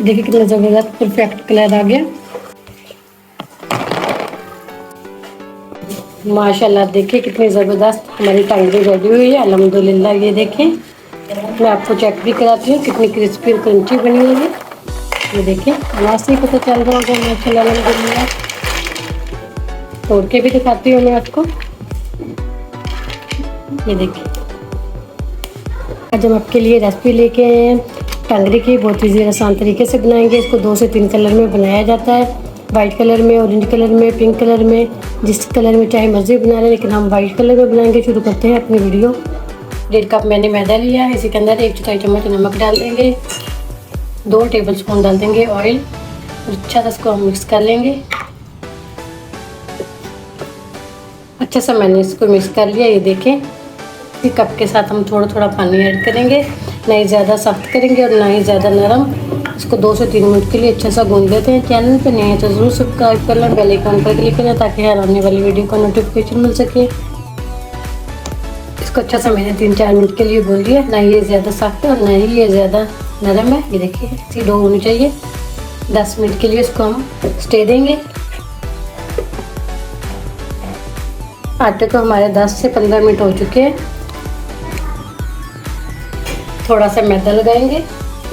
देखिए कितना ज़बरदस्त परफेक्ट कलर आ गया। माशाल्लाह देखिए कितनी ज़बरदस्त हमारी टांगरी रेडी हुई है अल्हम्दुलिल्लाह। ये देखिए मैं आपको चेक भी कराती हूँ कितनी क्रिस्पी और क्रंची बनी हुई है। ये देखिए आवाज़ से ही पता चल रहा होगा माशाल्लाह अल्हम्दुलिल्लाह। तोड़ के भी दिखाती हूँ मैं आपको। ये देखिए आज हम आपके लिए रेसिपी लेके आए हैं टांगरी की। बहुत ईजी आसान तरीके से बनाएंगे। इसको 2 से 3 कलर में बनाया जाता है, वाइट कलर में, ऑरेंज कलर में, पिंक कलर में, जिस कलर में चाहे मर्जी बना लें, लेकिन हम वाइट कलर में बनाएंगे। शुरू करते हैं अपनी वीडियो। 1.5 कप मैंने मैदा लिया है, इसी के अंदर 1 चौथाई चम्मच नमक डाल देंगे, 2 टेबल स्पून डाल देंगे ऑयल, अच्छा सा इसको हम मिक्स कर लेंगे। अच्छा सा मैंने इसको मिक्स कर लिया। ये देखें इस कप के साथ हम थोड़ा थोड़ा पानी ऐड करेंगे, ना ही ज़्यादा सख्त करेंगे और ना ही ज़्यादा नरम। इसको 2 से 3 मिनट के लिए अच्छा सा गूंद लेते हैं। चैनल पे नए हैं तो ज़रूर सब्सक्राइब कर लें, बेल आइकन पर क्लिक करें ताकि हर आने वाली वीडियो का नोटिफिकेशन मिल सके। इसको अच्छा सा मैंने 3-4 मिनट के लिए गूंद लिया। ना ये ज़्यादा सख्त है और ना ही ये ज़्यादा नरम है। ये देखिए ऐसी डो होनी चाहिए। 10 मिनट के लिए इसको हम स्टे देंगे। आटे को हमारे 10 से 15 मिनट हो चुके हैं। थोड़ा सा मैदा लगाएंगे,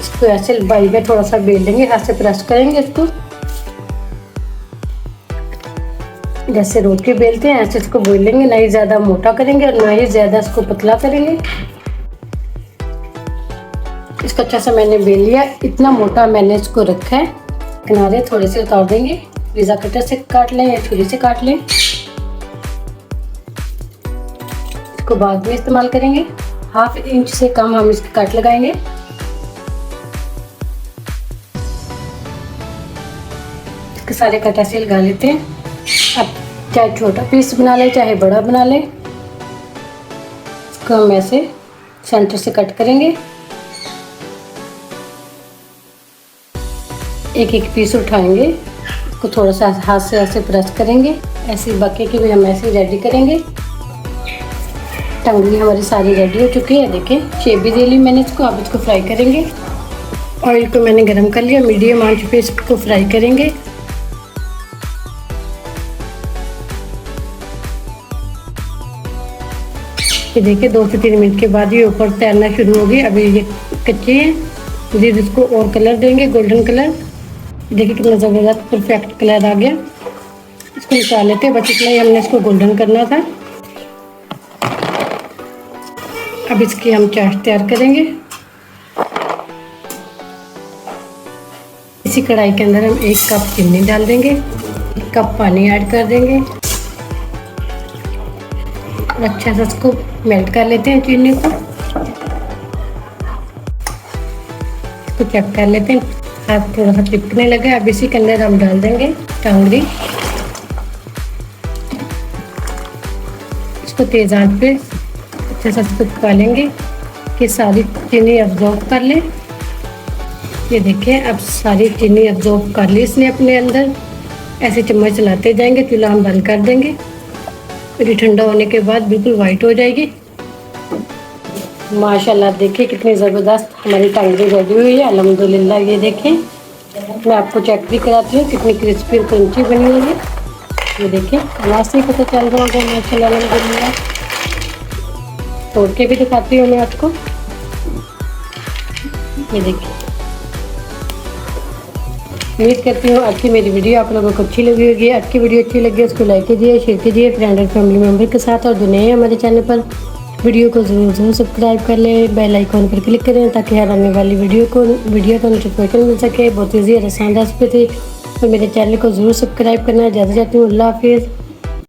इसको ऐसे बाई में थोड़ा सा बेल लेंगे, हाथ से प्रेस करेंगे इसको। जैसे रोटी बेलते हैं ऐसे इसको बेल लेंगे, ना ही ज़्यादा मोटा करेंगे और ना ही ज़्यादा इसको पतला करेंगे। इसको अच्छा सा मैंने बेल लिया, इतना मोटा मैंने इसको रखा है। किनारे थोड़े से उतार देंगे, पिज़्ज़ा कटर से काट लें या छुरी से काट लें। इसको बाद में इस्तेमाल करेंगे। 1/2 इंच से कम हम इसके कट लगाएंगे। इसके सारे कट ऐसे लगा लेते हैं। अब चाहे छोटा पीस बना लें चाहे बड़ा बना लें, इसको हम ऐसे सेंटर से कट करेंगे। एक एक पीस उठाएंगे, इसको थोड़ा सा हाथ से ऐसे प्रेस करेंगे। ऐसे बाकी की भी हम ऐसे रेडी करेंगे। टांगरी हमारी सारी रेडी हो चुकी है। देखें शेप भी दे ली मैंने इसको। अब इसको फ्राई करेंगे। ऑयल को मैंने गरम कर लिया, मीडियम आंच पे इसको फ्राई करेंगे। ये देखिए 2 से 3 मिनट के बाद ये ऊपर तैरना शुरू होगी। अभी ये कच्चे हैं, फिर इसको और कलर देंगे, गोल्डन कलर। देखिए कितना ज़बरदस्त परफेक्ट कलर आ गया। इसको निकाल लेते हैं, बस इतना ही हमने इसको गोल्डन करना था। अब इसकी हम चाट तैयार करेंगे। इसी कढ़ाई के अंदर हम 1 कप चीनी डाल देंगे, 1 कप पानी ऐड कर देंगे और अच्छा सा इसको मेल्ट कर लेते हैं चीनी को। इसको चेक कर लेते हैं, हाथ थोड़ा सा चिपकने लगे। अब इसी के अंदर हम डाल देंगे टांगरी। इसको तेज आंच पे अच्छा सा इसको पका लेंगे कि सारी चीनी अब्जॉर्ब कर ले। ये देखिए अब सारी चीनी अब्जॉर्ब कर ली इसने अपने अंदर। ऐसे चम्मच चलाते जाएंगे, चूल्हा हम बंद कर देंगे। फिर ठंडा होने के बाद बिल्कुल वाइट हो जाएगी। माशाल्लाह देखिए कितनी ज़बरदस्त हमारी टांगरी रेडी हुई है अल्हम्दुलिल्लाह। ये देखें मैं आपको चेक भी कराती हूँ कितनी क्रिस्पी और क्रंची बनी हुई है। ये देखिए आवाज़ से ही पता चल रहा होगा माशाल्लाह अल्हम्दुलिल्लाह। तोड़ के भी दिखाती हूँ मैं आपको। ये देखिए उम्मीद करती हूँ आज की मेरी वीडियो आप लोगों को अच्छी लगी होगी। आज की वीडियो अच्छी लगी उसको लाइक कीजिए, शेयर कीजिए फ्रेंड और फैमिली मेम्बर के साथ। और जो नए हैं हमारे चैनल पर वीडियो को ज़रूर सब्सक्राइब कर लें, बेल आइकॉन पर क्लिक करें ताकि हर आने वाली वीडियो का नोटिफिकेशन मिल सके। बहुत ईजी और आसान रेसिपी थी, तो मेरे चैनल को ज़रूर सब्सक्राइब करना। ज़्यादा चाहती हूँ। अल्लाह हाफिज़।